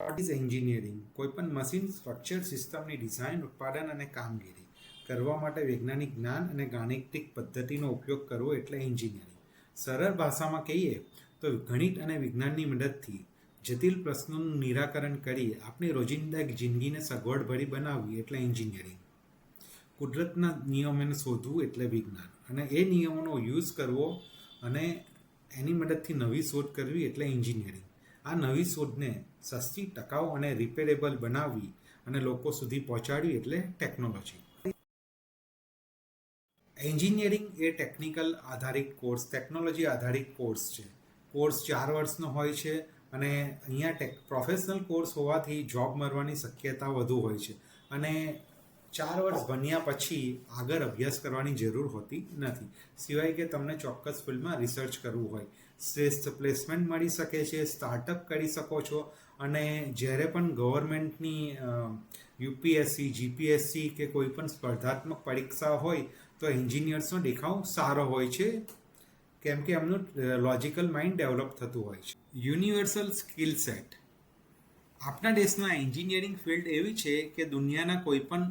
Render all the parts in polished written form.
What is engineering? કોઈપણ machine, structure, સિસ્ટમની design, ઉત્પાદન અને કામગીરી કરવા માટે વૈજ્ઞાનિક જ્ઞાન અને ગાણિતિક પદ્ધતિનો ઉપયોગ કરવો એટલે એન્જિનિયરિંગ. સરળ ભાષામાં કહીએ તો ગણિત અને વિજ્ઞાનની મદદથી જટિલ પ્રશ્નોનું નિરાકરણ કરી આપણી રોજિંદા જિંદગીને સગવડભરી બનાવવી એટલે એન્જિનિયરિંગ. કુદરતના નિયમોને શોધવું એટલે વિજ્ઞાન, અને એ નિયમોનો યુઝ કરવો અને એની મદદથી નવી શોધ કરવી એટલે એન્જિનિયરિંગ. આ નવી શોધને સસ્તી, ટકાઉ અને રિપેરેબલ બનાવવી અને લોકો સુધી પહોંચાડવી એટલે ટેકનોલોજી. એન્જિનિયરિંગ એ ટેકનિકલ આધારિત કોર્સ, ટેકનોલોજી આધારિત કોર્સ છે. કોર્સ 4 વર્ષનો હોય છે અને અહીંયા પ્રોફેશનલ કોર્સ હોવાથી જોબ મળવાની શક્યતા વધુ હોય છે. અને 4 વર્ષ ભણ્યા પછી આગળ અભ્યાસ કરવાની જરૂર હોતી નથી, સિવાય કે તમને ચોક્કસ ફિલ્ડમાં રિસર્ચ કરવું હોય. શ્રેષ્ઠ પ્લેસમેન્ટ મળી શકે છે, સ્ટાર્ટઅપ કરી શકો છો, અને જ્યારે પણ ગવર્મેન્ટની યુપીએસસી, જીપીએસસી કે કોઈ પણ સ્પર્ધાત્મક પરીક્ષા હોય તો એન્જિનિયર્સનો દેખાવ સારો હોય છે, કેમ કે એમનું લોજિકલ માઇન્ડ ડેવલપ થતું હોય છે. Universal skill set. આપણા દેશમાં એન્જિનિયરિંગ ફિલ્ડ એવી છે કે દુનિયાના કોઈ પણ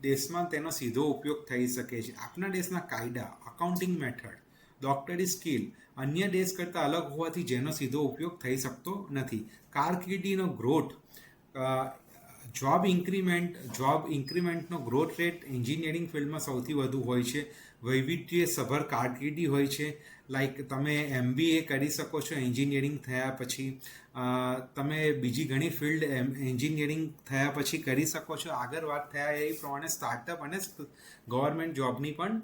દેશમાં તેનો સીધો ઉપયોગ થઈ શકે છે. આપણા દેશના કાયદા, અકાઉન્ટિંગ મેથડ, ડોક્ટરી સ્કિલ અન્ય દેશ કરતાં અલગ હોવાથી જેનો સીધો ઉપયોગ થઈ શકતો નથી. કારકિર્દીનો ગ્રોથ, જોબ ઇન્ક્રીમેન્ટનો ગ્રોથ રેટ એન્જિનિયરિંગ ફિલ્ડમાં સૌથી વધુ હોય છે. વૈવિધ્યસભર કારકિર્દી હોય છે. લાઈક તમે MBA કરી શકો છો એન્જિનિયરિંગ થયા પછી. તમે બીજી ઘણી ફિલ્ડ એન્જિનિયરિંગ થયા પછી કરી શકો છો. આગળ વાત થયા એ પ્રમાણે સ્ટાર્ટઅપ અને ગવર્મેન્ટ જોબની પણ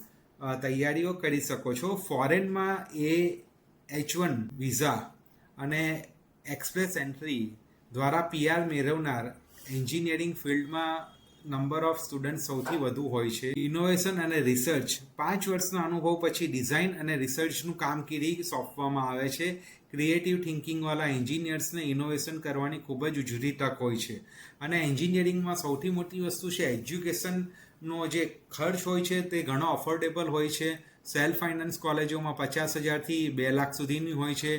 તૈયારીઓ કરી શકો છો. ફોરેનમાં H1 વિઝા અને એક્સપ્રેસ એન્ટ્રી દ્વારા PR મેળવનાર એન્જિનિયરિંગ ફિલ્ડમાં નંબર ઓફ સ્ટુડન્ટ સૌથી વધુ હોય છે. ઇનોવેશન અને રિસર્ચ. 5 વર્ષના અનુભવ પછી ડિઝાઇન અને રિસર્ચનું કામગીરી સોંપવામાં આવે છે. ક્રિએટિવ થિંકિંગવાળા એન્જિનિયર્સને ઇનોવેશન કરવાની ખૂબ જ ઉજળી તક હોય છે. અને એન્જિનિયરિંગમાં સૌથી મોટી વસ્તુ છે એજ્યુકેશનનો જે ખર્ચ હોય છે તે ઘણો અફોર્ડેબલ હોય છે. સેલ્ફ ફાઇનાન્સ કોલેજોમાં 50,000થી 2 લાખ સુધીની હોય છે.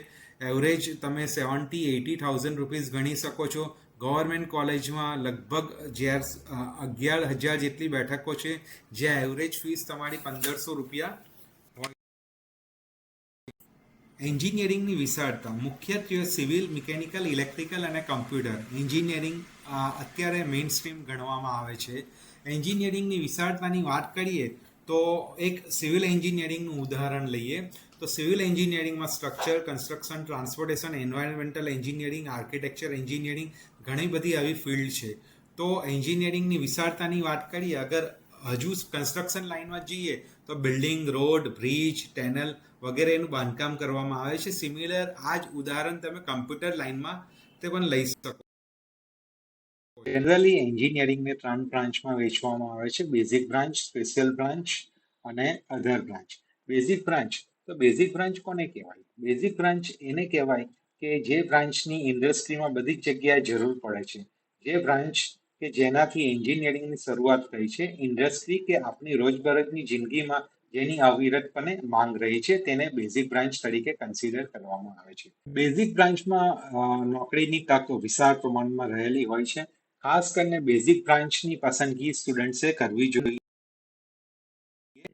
એવરેજ તમે 70,000-80,000 રૂપીઝ ગણી શકો છો. ગવર્મેન્ટ કોલેજમાં લગભગ 11,000 જેટલી બેઠકો છે, જ્યાં એવરેજ ફીસ તમારી 1,500 રૂપિયા હોય. એન્જિનિયરિંગની વિશાળતા મુખ્યત્વે સિવિલ, મિકેનિકલ, ઇલેક્ટ્રિકલ અને કમ્પ્યુટર એન્જિનિયરિંગ અત્યારે મેઇન સ્ટ્રીમ ગણવામાં આવે છે. એન્જિનિયરિંગની વિશાળતાની વાત કરીએ તો એક સિવિલ એન્જિનિયરિંગનું ઉદાહરણ લઈએ તો સિવિલ એન્જિનિયરિંગમાં structure, construction, transportation, environmental engineering, architecture engineering ઘણી બધી આવી ફિલ્ડ છે. તો એન્જિનિયરિંગની વિશાળતાની વાત કરીએ, અગર હજુ કન્સ્ટ્રક્શન લાઇનમાં જઈએ તો બિલ્ડિંગ, રોડ, બ્રિજ, ટનલ વગેરેનું બાંધકામ કરવામાં આવે છે. સિમિલર આ જ ઉદાહરણ તમે કમ્પ્યુટર લાઇનમાં તે પણ લઈ શકો. જનરલી એન્જિનિયરિંગને 3 બ્રાન્ચમાં વહેંચવામાં આવે છે: બેઝિક બ્રાન્ચ, સ્પેશિયલ બ્રાન્ચ અને અધર બ્રાન્ચ. બેઝિક બ્રાન્ચ કોને કહેવાય? બેઝિક બ્રાન્ચ એને કહેવાય કે જે બ્રાન્ચની ઇન્ડસ્ટ્રીમાં બધી જ જગ્યાએ જરૂર પડે છે. જે બ્રાન્ચ કે જેનાથી એન્જિનિયરિંગની શરૂઆત થઈ છે, ઇન્ડસ્ટ્રી કે આપણી રોજબરોજની જિંદગીમાં જેની અવિરતપણે માંગ રહી છે, તેને બેઝિક બ્રાન્ચ તરીકે કન્સિડર કરવામાં આવે છે. બેઝિક બ્રાન્ચમાં નોકરીની તકો વિશાળ પ્રમાણમાં રહેલી હોય છે. ખાસ કરીને બેઝિક બ્રાન્ચની પસંદગી સ્ટુડન્ટ્સે કરવી જોઈએ.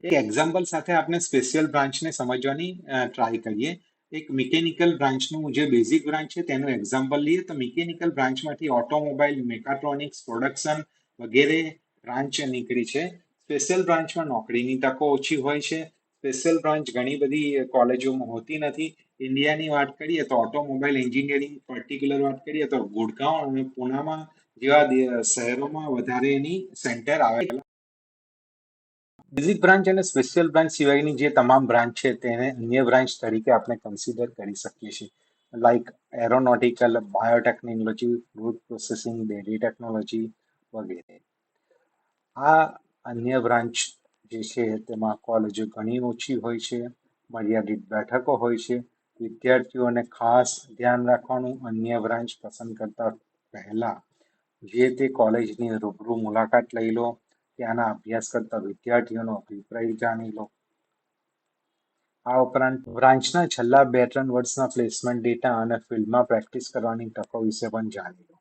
એક એક્ઝામ્પલ સાથે આપણે સ્પેશિયલ બ્રાન્ચને સમજવાની ટ્રાય કરીએ. એક મિકેનિકલ બ્રાન્ચનું જે બેઝિક બ્રાન્ચ છે તેનું એક્ઝામ્પલ લઈએ તો મિકેનિકલ બ્રાન્ચમાંથી ઓટોમોબાઈલ, મેકાટ્રોનિક્સ, પ્રોડક્શન વગેરે બ્રાન્ચ નીકળી છે. સ્પેશિયલ બ્રાન્ચમાં નોકરીની તકો ઓછી હોય છે. સ્પેશિયલ બ્રાન્ચ ઘણી બધી કોલેજોમાં હોતી નથી. ઇન્ડિયાની વાત કરીએ તો ઓટોમોબાઈલ એન્જિનિયરિંગ પર્ટિક્યુલર વાત કરીએ તો ગુડગાંવ અને પુનામાં જેવા શહેરોમાં વધારે એની સેન્ટર આવેલા. બેઝિક બ્રાન્ચ અને સ્પેશિયલ બ્રાન્ચ સિવાયની જે તમામ બ્રાન્ચ છે તેને અન્ય બ્રાન્ચ તરીકે આપણે કન્સિડર કરી શકીએ છીએ. Like aeronautical, biotechnology, food processing, dairy technology વગેરે. આ અન્ય બ્રાન્ચ જે છે તેમાં કોલેજો ઘણી ઓછી હોય છે, મર્યાદિત બેઠકો હોય છે. વિદ્યાર્થીઓને ખાસ ધ્યાન રાખવાનું, અન્ય બ્રાન્ચ પસંદ કરતા પહેલા જે તે કોલેજની રૂબરૂ મુલાકાત લઈ લો, ત્યાંના અભ્યાસ કરતા વિદ્યાર્થીઓનો અભિપ્રાય જાણી લો. આ ઉપરાંત બ્રાન્ચના છેલ્લા 2-3 વર્ષના પ્લેસમેન્ટ ડેટા અને ફિલ્ડમાં પ્રેક્ટિસ કરવાની તકો વિશે પણ જાણી લો.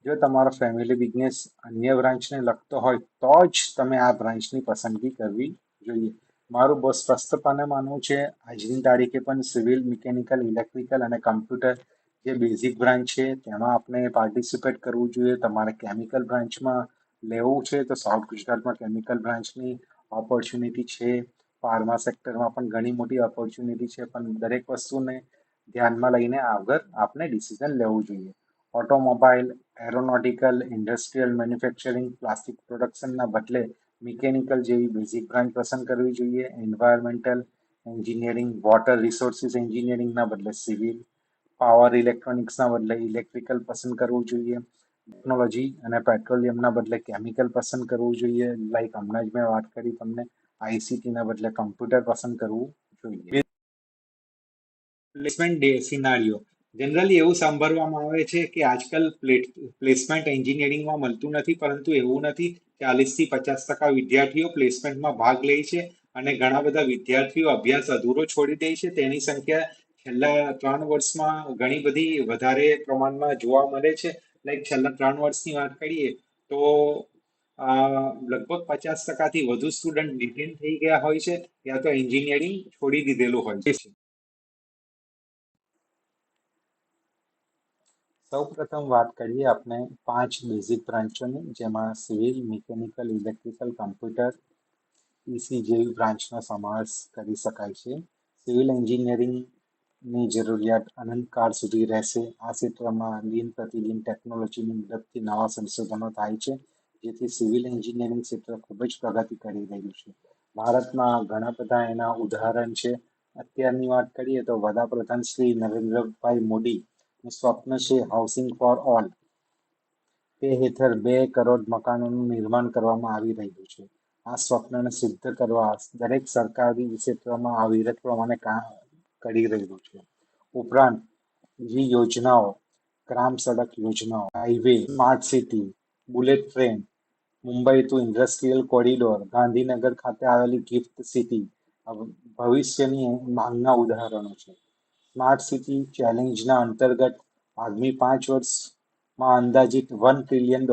જો તમારો ફેમિલી બિઝનેસ અન્ય બ્રાન્ચને લગતો હોય તો જ તમે આ બ્રાન્ચની પસંદગી કરવી જોઈએ. મારું બહુ સ્પષ્ટપણે માનવું છે, આજની તારીખે પણ સિવિલ, મિકેનિકલ, ઇલેક્ટ્રિકલ અને કમ્પ્યુટર જે બેઝિક બ્રાન્ચ છે તેમાં આપણે પાર્ટિસિપેટ કરવું જોઈએ. તમારે કેમિકલ બ્રાન્ચમાં લેવું છે તો સાઉથ ગુજરાતમાં કેમિકલ બ્રાન્ચની ઓપોર્ચ્યુનિટી છે. ફાર્મા સેક્ટરમાં પણ ઘણી મોટી ઓપોર્ચ્યુનિટી છે, પણ દરેક વસ્તુને ધ્યાનમાં લઈને આગળ આપણે ડિસિઝન લેવું જોઈએ. Automobile, aeronautical, industrial manufacturing, plastic પ્રોડક્શનના બદલે મિકેનિકલ જેવી બેઝિક બ્રાન્ચ પસંદ કરવી જોઈએ. એન્વાયરમેન્ટલ એન્જિનિયરિંગ, વોટર રિસોર્સિસ એન્જિનિયરિંગના બદલે સિવિલ, પાવર ઇલેક્ટ્રોનિક્સના બદલે ઇલેક્ટ્રિકલ પસંદ કરવું જોઈએ. ટેકનોલોજી અને પેટ્રોલિયમના બદલે કેમિકલ પસંદ કરવું જોઈએ. લાઈક હમણાં જ મેં વાત કરી તમને, આઈસીટીના બદલે કમ્પ્યુટર પસંદ કરવું જોઈએ. પ્લેસમેન્ટ સિનારીઓ જનરલી એવું સાંભળવામાં આવે છે કે આજકાલ પ્લેસમેન્ટ એન્જિનિયરિંગમાં મળતું નથી, પરંતુ એવું નથી. 40 થી 50% વિદ્યાર્થીઓ પ્લેસમેન્ટમાં ભાગ લે છે અને ઘણા બધા વિદ્યાર્થીઓ અભ્યાસ અધૂરો છોડી દે છે. તેની સંખ્યા છેલ્લા 3 વર્ષમાં ઘણી બધી વધારે પ્રમાણમાં જોવા મળે છે. લાઈક છેલ્લા 3 વર્ષની વાત કરીએ તો લગભગ 50%થી વધુ સ્ટુડન્ટ ડિટેન થઈ ગયા હોય છે, યા તો એન્જિનિયરિંગ છોડી દીધેલું હોય છે. સૌપ્રથમ વાત કરીએ આપણે 5 બેઝિક બ્રાન્ચોની, જેમાં civil, mechanical, electrical, computer, EC જેવી બ્રાન્ચનો સમાવેશ કરી શકાય છે. સિવિલ એન્જિનિયરિંગની જરૂરિયાત અનંતકાળ સુધી રહેશે. આ ક્ષેત્રમાં દિન પ્રતિદિન ટેકનોલોજીની મદદથી નવા સંશોધનો થાય છે, જેથી સિવિલ એન્જિનિયરિંગ ક્ષેત્ર ખૂબ જ પ્રગતિ કરી રહ્યું છે. ભારતમાં ઘણા બધા એના ઉદાહરણ છે. અત્યારની વાત કરીએ તો વડાપ્રધાન શ્રી નરેન્દ્રભાઈ મોદી સ્વપ્ન છે હાઉસિંગ ફોર ઓલ. તે હેઠળ 2 કરોડ મકાનોનું નિર્માણ કરવામાં આવી રહ્યું છે. આ સ્વપ્નને સિદ્ધ કરવા દરેક સરકારી ક્ષેત્રમાં અવિરત પ્રમાણે કામ કરી રહ્યું છે. ઉપરાંત બીજી યોજનાઓ, ગ્રામ સડક યોજનાઓ, highway, smart city, bullet train, Mumbai to industrial corridor, Gandhinagar ખાતે આવેલી ગિફ્ટ સિટી ભવિષ્યની માંગના ઉદાહરણો છે. સ્માર્ટ સિટી ચેલેન્જના અંતર્ગત આગામી 5 વર્ષમાં અંદાજિત $1 ટ્રિલિયન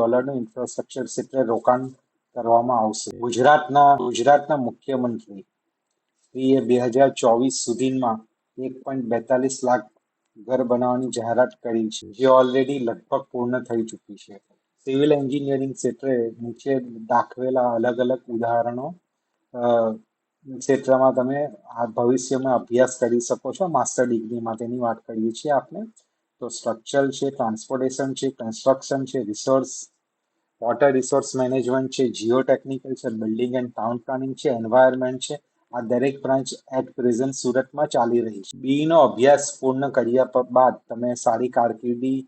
ઇન્ફ્રાસ્ટ્રક્ચર ક્ષેત્રે રોકાણ કરવામાં આવશે. ગુજરાતના મુખ્યમંત્રી શ્રીએ 2024 સુધીમાં 1.42 લાખ ઘર બનાવવાની જાહેરાત કરી છે, જે ઓલરેડી લગભગ પૂર્ણ થઈ ચૂકી છે. સિવિલ એન્જિનિયરિંગ ક્ષેત્રે નીચે દાખવેલા અલગ અલગ ઉદાહરણો ક્ષેત્રમાં તમે આ ભવિષ્યમાં અભ્યાસ કરી શકો છો. માસ્ટર ડિગ્રીમાં તેની વાત કરીએ છીએ આપણે તો સ્ટ્રક્ચરલ છે, ટ્રાન્સપોર્ટેશન છે, કન્સ્ટ્રક્શન છે, વોટર રિસોર્સ મેનેજમેન્ટ છે, જીઓ ટેકનિકલ છે, બિલ્ડિંગ એન્ડ ટાઉન પ્લાનિંગ છે, એન્વાયરમેન્ટ છે. આ દરેક બ્રાન્ચ એટ પ્રેઝન્ટ સુરતમાં ચાલી રહી છે. બીઈનો અભ્યાસ પૂર્ણ કર્યા બાદ તમે સારી કારકિર્દી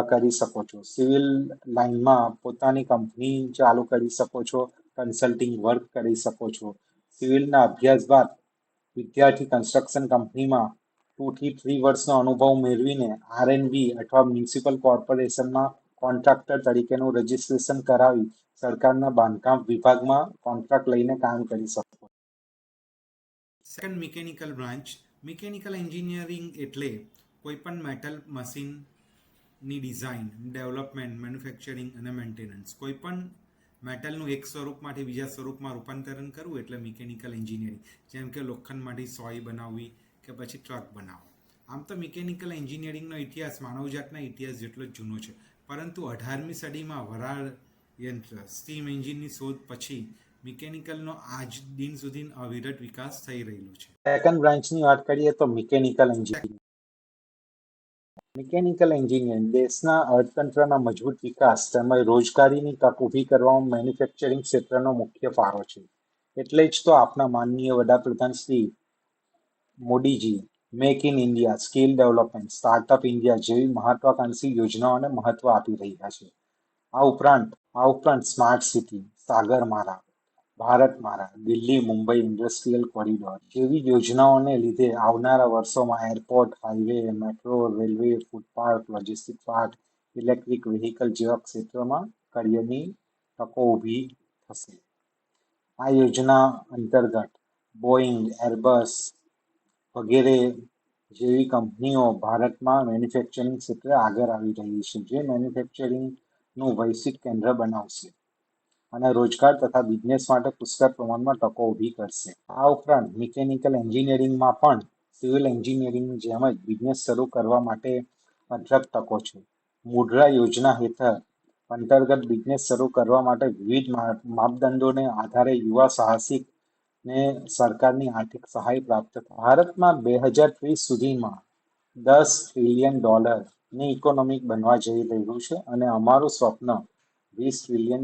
કરી શકો છો. સિવિલ લાઇનમાં પોતાની કંપની ચાલુ કરી શકો છો, કન્સલ્ટિંગ વર્ક કરી શકો છો. સિવિલના અભ્યાસ બાદ વિદ્યાર્થી કન્સ્ટ્રક્શન કંપનીમાં 2 થી 3 વર્ષનો અનુભવ મેળવીને આરએનબી અથવા મ્યુનિસિપલ કોર્પોરેશનમાં કોન્ટ્રાક્ટર તરીકેનું રજિસ્ટ્રેશન કરાવી સરકારના બાંધકામ વિભાગમાં કોન્ટ્રાક્ટ લઈને કામ કરી શકો. Second, mechanical branch. Mechanical engineering એટલે કોઈપણ મેટલ મશીનની ડિઝાઇન, ડેવલપમેન્ટ, મેન્યુફેક્ચરિંગ અને મેન્ટેનન્સ. કોઈપણ મેટલનું એક સ્વરૂપમાંથી બીજા સ્વરૂપમાં રૂપાંતરણ કરવું એટલે મિકેનિકલ એન્જિનિયરિંગ. જેમ કે લોખંડમાંથી સોય બનાવવી કે પછી ટ્રક બનાવવો. આમ તો મિકેનિકલ એન્જિનિયરિંગનો ઇતિહાસ માનવજાતના ઇતિહાસ જેટલો જ જૂનો છે, પરંતુ 18મી સદીમાં વરાળ યંત્ર, સ્ટીમ એન્જિનની શોધ પછી મિકેનિકલનો આજ દિન સુધી અવિરત વિકાસ થઈ રહેલો છે. સેકન્ડ બ્રાન્ચની વાત કરીએ તો મિકેનિકલ એન્જિનિયરિંગ. મિકેનિકલ એન્જિનિયરિંગ દેશના અર્થતંત્રના મજબૂત વિકાસ તેમજ રોજગારીની તક ઊભી કરવામાં મેન્યુફેક્ચરિંગ ક્ષેત્રનો મુખ્ય ફાળો છે. એટલે જ તો આપણા માનનીય વડાપ્રધાન Shri Modiji make in India, skill development, startup India જેવી મહત્વાકાંક્ષી યોજનાઓને મહત્વ આપી રહ્યા છે. આ ઉપરાંત smart city, Sagarmala, Bharatmala, Delhi Mumbai industrial corridor જેવી યોજનાઓને લીધે આવનારા વર્ષોમાં airport, highway, metro, railway, footpath, logistic park, electric vehicle જેવા ક્ષેત્રોમાં કરિયરની તકો ઊભી થશે. આ યોજના અંતર્ગત બોઈંગ, એરબસ વગેરે જેવી કંપનીઓ ભારતમાં મેન્યુફેક્ચરિંગ ક્ષેત્રે આગળ આવી રહી છે, જે મેન્યુફેક્ચરિંગ નું વૈશ્વિક કેન્દ્ર બનાવશે અને રોજગાર તથા બિઝનેસ માટે પુષ્કળ પ્રમાણમાં તકો ઊભી કરશે. આ ઉપરાંત મિકેનિકલ એન્જિનિયરિંગમાં પણ સિવિલ એન્જિનિયરિંગની જેમ જ બિઝનેસ શરૂ કરવા માટે અઢળક તકો છે. મુદ્રા યોજના હેઠળ અંતર્ગત બિઝનેસ શરૂ કરવા માટે વિવિધ માપદંડોને આધારે યુવા સાહસિક ને સરકારની આર્થિક સહાય પ્રાપ્ત થાય. ભારતમાં 2030 સુધીમાં $10 ટ્રિલિયન ની ઇકોનોમી બનવા જઈ રહ્યું છે અને અમારું સ્વપ્ન $20 ટ્રિલિયન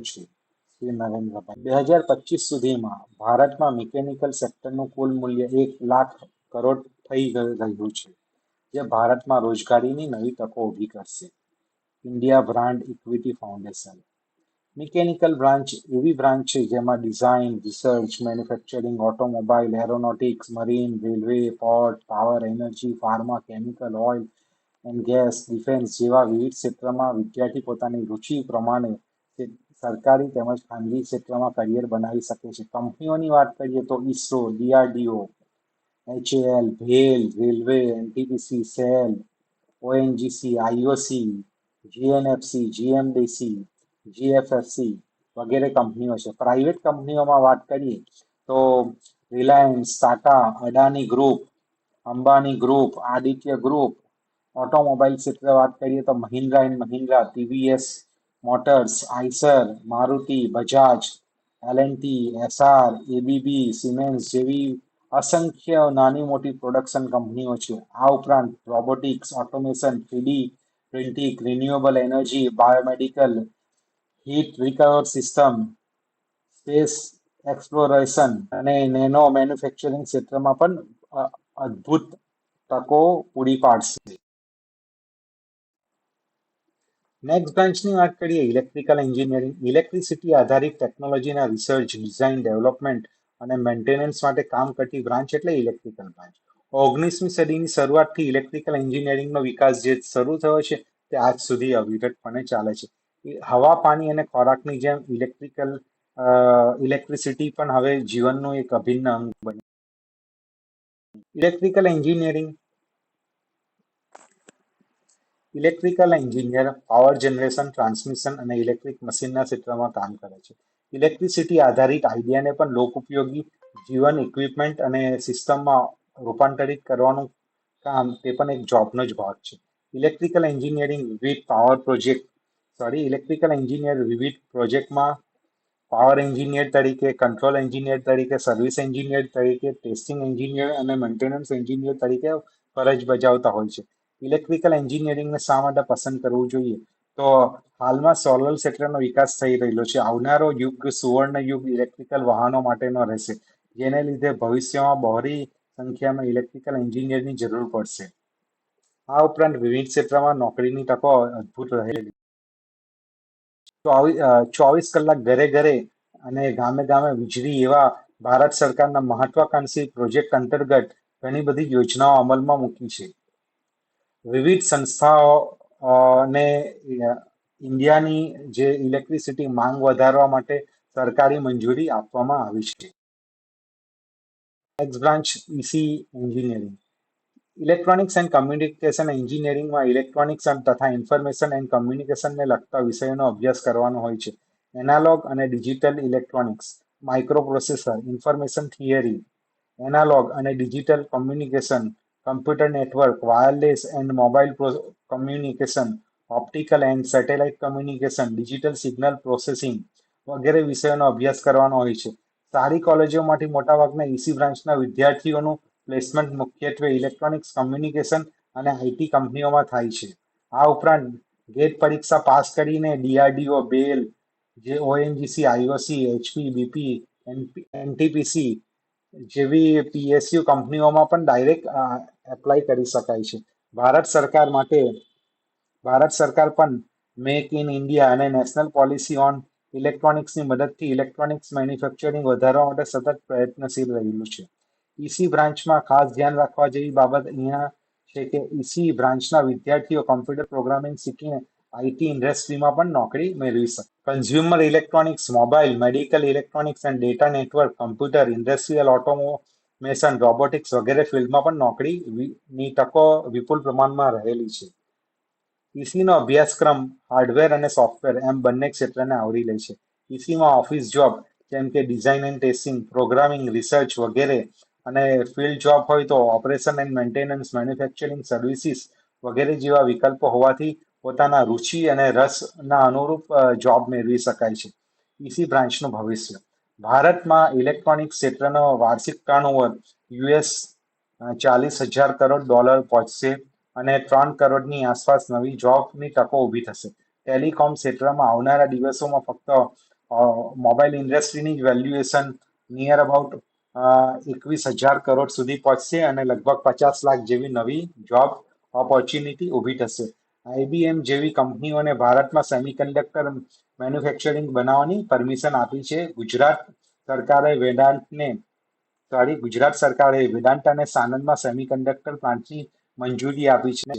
છે. શ્રી નરેન્દ્રભાઈ 2025 સુધીમાં ભારતમાં મિકેનિકલ સેક્ટરનું કુલ મૂલ્ય 1 લાખ કરોડ થઈ રહ્યું છે, જે ભારતમાં રોજગારીની નવી તકો ઊભી કરશે. India brand equity foundation mechanical branch એવી બ્રાન્ચ છે જેમાં design, research, manufacturing, automobile, aeronautics, marine, railway, port, power, energy, pharma, chemical, oil and gas, defence જેવા વિવિધ ક્ષેત્રમાં વિદ્યાર્થી પોતાની રુચિ પ્રમાણે સરકારી તેમજ ખાનગી ક્ષેત્રમાં કરિયર બનાવી શકે છે. કંપનીઓની વાત કરીએ તો ISRO, DRDO, HAL, bhel, railway, NTPC, cell, ONGC, IOC, GNFC, GMDC, GFFC વગેરે કંપનીઓ છે. પ્રાઇવેટ કંપનીઓમાં વાત કરીએ તો રિલાયન્સ, ટાટા, અદાની ગ્રુપ, અંબાની ગ્રુપ, આદિત્ય ગ્રુપ. ઓટોમોબાઈલ ક્ષેત્રે વાત કરીએ તો Mahindra and Mahindra, TVS motors, Eicher, Maruti, Bajaj, L&T, SR, ABB, siemens જેવી અસંખ્ય નાની મોટી પ્રોડક્શન કંપનીઓ છે. આ ઉપરાંત robotics, automation, 3D printing, renewable energy, biomedical, heat recover system, space exploration અને નેનો મેન્યુફેક્ચરિંગ ક્ષેત્રમાં પણ અદ્ભુત તકો પૂરી પાડશે. નેક્સ્ટ બ્રાન્ચની વાત કરીએ ઇલેક્ટ્રિકલ એન્જિનિયરિંગ. ઇલેક્ટ્રિસિટી આધારિત ટેકનોલોજીના રિસર્ચ, ડિઝાઇન, ડેવલપમેન્ટ અને મેન્ટેનન્સ માટે કામ કરતી બ્રાન્ચ એટલે ઇલેક્ટ્રિકલ બ્રાન્ચ. 19મી સદીની શરૂઆતથી ઇલેક્ટ્રિકલ એન્જિનિયરિંગનો વિકાસ જે શરૂ થયો છે તે આજ સુધી અવિરતપણે ચાલે છે. હવા, પાણી અને ખોરાકની જેમ ઇલેક્ટ્રિસિટી પણ હવે જીવનનું એક અભિન્ન અંગ બની. Electrical engineering electrical engineer power generation, transmission અને ઇલેક્ટ્રિક મશીનના ક્ષેત્રમાં કામ કરે છે. ઇલેક્ટ્રિસિટી આધારિત આઈડિયાને પણ લોકોપયોગી જીવન ઇક્વિપમેન્ટ અને સિસ્ટમમાં રૂપાંતરિત કરવાનું કામ તે પણ એક જોબનો જ ભાગ છે. ઇલેક્ટ્રિકલ એન્જિનિયરિંગ ઇલેક્ટ્રિકલ એન્જિનિયર વિવિધ પ્રોજેક્ટમાં પાવર એન્જિનિયર તરીકે, કંટ્રોલ એન્જિનિયર તરીકે, સર્વિસ એન્જિનિયર તરીકે, ટેસ્ટિંગ એન્જિનિયર અને મેન્ટેનન્સ એન્જિનિયર તરીકે ફરજ બજાવતા હોય છે. ઇલેક્ટ્રિકલ એન્જિનિયરિંગને શા માટે પસંદ કરવું જોઈએ? તો હાલમાં સોલર ક્ષેત્રનો વિકાસ થઈ રહેલો છે. આવનારો યુગ સુવર્ણ યુગ ઇલેક્ટ્રિકલ વાહનો માટેનો રહેશે, જેને લીધે ભવિષ્યમાં બહોળી સંખ્યામાં ઇલેક્ટ્રિકલ એન્જિનિયરની જરૂર પડશે. આ ઉપરાંત વિવિધ ક્ષેત્રમાં નોકરીની તકો અદ્ભુત રહેલી. 24 કલાક ઘરે ઘરે અને ગામે ગામે વીજળી એવા ભારત સરકારના મહત્વાકાંક્ષી પ્રોજેક્ટ અંતર્ગત ઘણી બધી યોજનાઓ અમલમાં મૂકી છે. વિવિધ સંસ્થાઓને ઇન્ડિયાની જે ઇલેક્ટ્રિસિટી માંગ વધારવા માટે સરકારી મંજૂરી આપવામાં આવી છે. Next branch EC engineering. Electronics and communication એન્જિનિયરિંગમાં ઇલેક્ટ્રોનિક્સ તથા ઇન્ફોર્મેશન એન્ડ કમ્યુનિકેશનને લગતા વિષયોનો અભ્યાસ કરવાનો હોય છે. એનાલોગ અને digital electronics, microprocessor, information theory, analog અને digital communication, computer network, wireless and mobile communication, optical and satellite communication, digital signal processing વગેરે વિષયોનો અભ્યાસ કરવાનો હોય છે. સારી કોલેજોમાંથી મોટાભાગના ઇસી બ્રાન્ચના વિદ્યાર્થીઓનું પ્લેસમેન્ટ મુખ્યત્વે ઇલેક્ટ્રોનિક્સ, કમ્યુનિકેશન અને આઈટી કંપનીઓમાં થાય છે. આ ઉપરાંત ગેટ પરીક્ષા પાસ કરીને DRDO, બેલ, જે ONGC, IOC, HP, BP, NTPC જેવી PSU કંપનીઓમાં પણ ડાયરેક્ટ એપ્લાય કરી શકાય છે. ભારત સરકાર પણ મેક ઇન ઇન્ડિયા અને નેશનલ પોલિસી ઓન ઇલેક્ટ્રોનિક્સની મદદથી ઇલેક્ટ્રોનિક્સ મેન્યુફેક્ચરિંગ વધારવા માટે સતત પ્રયત્નશીલ રહેલું છે. ઇસી બ્રાન્ચમાં ખાસ ધ્યાન રાખવા જેવી બાબત અહીંયા છે કે ઇસી બ્રાન્ચના વિદ્યાર્થીઓ કમ્પ્યુટર પ્રોગ્રામિંગ શીખીને આઈટી ઇન્ડસ્ટ્રીમાં પણ નોકરી મેળવી શકે. Consumer electronics, mobile, medical electronics and data network, computer, industrial automation, robotics વગેરે ફિલ્ડમાં પણ નોકરીની તકો વિપુલ પ્રમાણમાં રહેલી છે. ઈસીનો અભ્યાસક્રમ હાર્ડવેર અને સોફ્ટવેર એમ બંને ક્ષેત્રને આવરી લે છે. ઈસીમાં ઓફિસ જોબ જેમ કે design and testing, programming, research વગેરે અને ફિલ્ડ જોબ હોય તો operation and maintenance, manufacturing services વગેરે જેવા વિકલ્પો હોવાથી પોતાના રુચિ અને રસના અનુરૂપ જોબ મેળવી શકાય છે. ઈસી બ્રાન્ચનું ભવિષ્ય. ભારતમાં ઇલેક્ટ્રોનિક ક્ષેત્રનો વાર્ષિક ટર્નઓવર યુએસ $40,000 કરોડ પહોંચશે અને 3 કરોડની આસપાસ નવી જોબની તકો ઊભી થશે. ટેલિકોમ ક્ષેત્રમાં આવનારા દિવસોમાં ફક્ત મોબાઈલ ઇન્ડસ્ટ્રીની જ વેલ્યુએશન નિયર અબાઉટ 21,000 કરોડ સુધી પહોંચશે અને લગભગ 50 લાખ જેવી નવી જોબ ઓપોર્ચ્યુનિટી ઊભી થશે. આઈબીએમ જેવી કંપનીઓને ભારતમાં સેમિકન્ડક્ટર મેન્યુફેક્ચરિંગ બનાવવાની પરમિશન આપી છે. ગુજરાત સરકારે વેદાંત અને સાનંદમાં સેમિકન્ડક્ટર પ્લાન્ટની મંજૂરી આપી છે.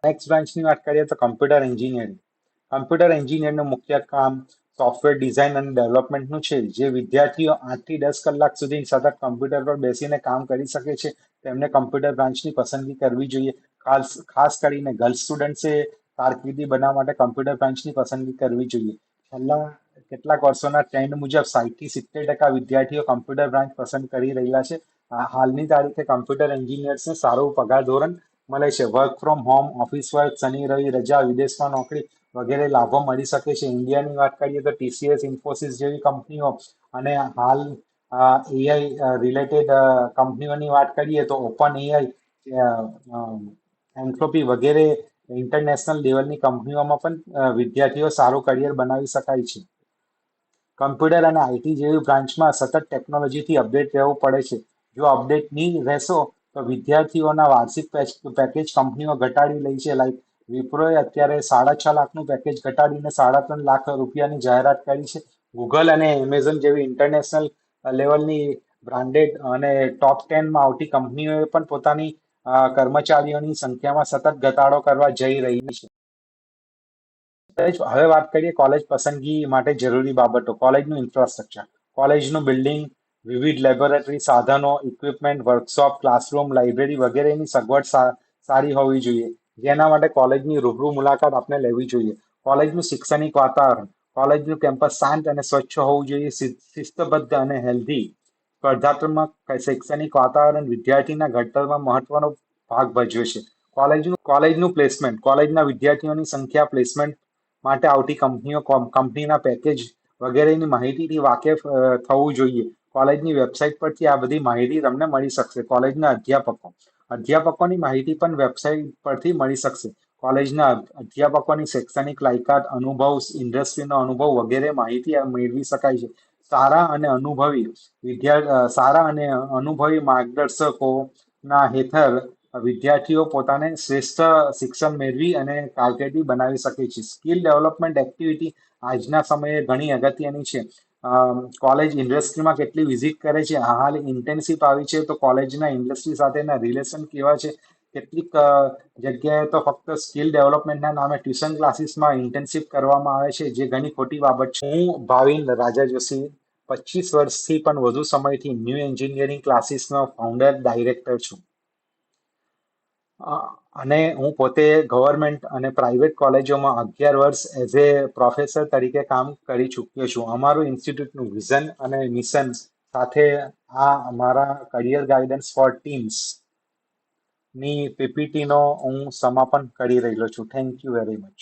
નેક્સ્ટ બ્રાન્ચની વાત કરીએ તો કમ્પ્યુટર એન્જિનિયરિંગ. કમ્પ્યુટર એન્જિનિયરનું મુખ્ય કામ સોફ્ટવેર ડિઝાઇન અને ડેવલપમેન્ટનું છે. જે વિદ્યાર્થીઓ 8 થી 10 કલાક સુધી સતત કમ્પ્યુટર પર બેસીને કામ કરી શકે છે તેમને કમ્પ્યુટર બ્રાન્ચની પસંદગી કરવી જોઈએ. ખાસ કરીને ગર્લ્સ સ્ટુડન્ટ્સે કારકિર્દી બનાવવા માટે કમ્પ્યુટર બ્રાન્ચની પસંદગી કરવી જોઈએ. છેલ્લા કેટલાક વર્ષોના ટ્રેન્ડ મુજબ 60 થી 70% વિદ્યાર્થીઓ કમ્પ્યુટર બ્રાન્ચ પસંદ કરી રહ્યા છે. હાલની તારીખે કમ્પ્યુટર એન્જિનિયર્સને સારું પગાર ધોરણ મળે છે. Work from home, office work, શનિ રવિ રજા, વિદેશમાં નોકરી વગેરે લાભો મળી શકે છે. ઇન્ડિયાની વાત કરીએ તો ટીસીએસ, ઇન્ફોસિસ જેવી કંપનીઓ અને હાલ એઆઈ રિલેટેડ કંપનીઓની વાત કરીએ તો ઓપન એઆઈ, એન્થ્રોપી વગેરે ઇન્ટરનેશનલ લેવલની કંપનીઓમાં પણ વિદ્યાર્થીઓ સારું કરિયર બનાવી શકાય છે. કમ્પ્યુટર અને આઈટી જેવી બ્રાન્ચમાં સતત ટેકનોલોજીથી અપડેટ રહેવું પડે છે. જો અપડેટ નહીં રહેશો તો વિદ્યાર્થીઓના વાર્ષિક પેકેજ કંપનીઓ ઘટાડી લે છે. લાઈક વિપ્રોએ અત્યારે 6.5 લાખનું પેકેજ ઘટાડીને 3.5 લાખ રૂપિયાની જાહેરાત કરી છે. ગૂગલ અને એમેઝોન જેવી ઇન્ટરનેશનલ લેવલની બ્રાન્ડેડ અને ટોપ 10માં આવતી કંપનીઓએ પણ પોતાની કર્મચારીઓની સંખ્યામાં સતત ઘટાડો કરવા જઈ રહી છે. હવે વાત કરીએ કોલેજ પસંદગી માટે જરૂરી બાબતો. કોલેજનું ઇન્ફ્રાસ્ટ્રક્ચર. કોલેજનું બિલ્ડિંગ, વિવિધ લેબોરેટરી સાધનો, ઇક્વિપમેન્ટ, વર્કશોપ, ક્લાસરૂમ, લાઇબ્રેરી વગેરેની સગવડ સારી હોવી જોઈએ. જેના માટે કોલેજની રૂબરૂ મુલાકાત આપણે લેવી જોઈએ. કોલેજનું શૈક્ષણિક વાતાવરણ. કોલેજનું કેમ્પસ શાંત અને સ્વચ્છ હોવું જોઈએ. શિસ્તબદ્ધ અને હેલ્ધી સ્પર્ધાત્મક શૈક્ષણિક વાતાવરણ વિદ્યાર્થીના ઘડતરમાં મહત્વનો ભાગ ભજવે છે. કોલેજનું પ્લેસમેન્ટ. કોલેજના વિદ્યાર્થીઓની સંખ્યા, પ્લેસમેન્ટ માટે આવતી કંપનીઓ, કંપનીના પેકેજ વગેરેની માહિતીથી વાકેફ થવું જોઈએ. કોલેજની વેબસાઇટ પરથી આ બધી માહિતી તમને મળી શકશે. કોલેજના અધ્યાપકોની માહિતી પણ વેબસાઇટ પરથી મળી શકશે. કોલેજના અધ્યાપકોની શૈક્ષણિક લાયકાત, અનુભવ, ઇન્ડસ્ટ્રીનો અનુભવ વગેરે માહિતી મેળવી શકાય છે. સારા અને અનુભવી માર્ગદર્શકોના હેઠળ વિદ્યાર્થીઓ પોતાને શ્રેષ્ઠ શિક્ષણ મેળવી અને કારકિર્દી બનાવી શકે છે. સ્કિલ ડેવલપમેન્ટ એક્ટિવિટી આજના સમયે ઘણી અગત્યની છે. કોલેજ ઇન્ડસ્ટ્રીમાં કેટલી વિઝિટ કરે છે. હાલ ઇન્ટર્નશીપ આવી છે તો કોલેજના ઇન્ડસ્ટ્રી સાથેના રિલેશન કેવા છે. કેટલીક જગ્યાએ તો ફક્ત સ્કિલ ડેવલપમેન્ટના નામે ટ્યુશન ક્લાસીસમાં ઇન્ટર્નશીપ કરવામાં આવે છે, જે ઘણી ખોટી બાબત છે. હું ભાવિન રાજા જોશી 25 વર્ષથી પણ વધુ સમયથી ન્યૂ એન્જિનિયરિંગ ક્લાસીસનો ફાઉન્ડર ડાયરેક્ટર છું. અને હું પોતે ગવર્મેન્ટ અને પ્રાઇવેટ કોલેજોમાં 11 વર્ષ એઝ એ પ્રોફેસર તરીકે કામ કરી ચૂક્યો છું. અમારું ઇન્સ્ટિટ્યૂટનું વિઝન અને મિશન સાથે આ અમારા કરિયર ગાઈડન્સ ફોર ટીમ્સ ની પીપીટીનો હું સમાપન કરી રહ્યો છું. Thank you very much.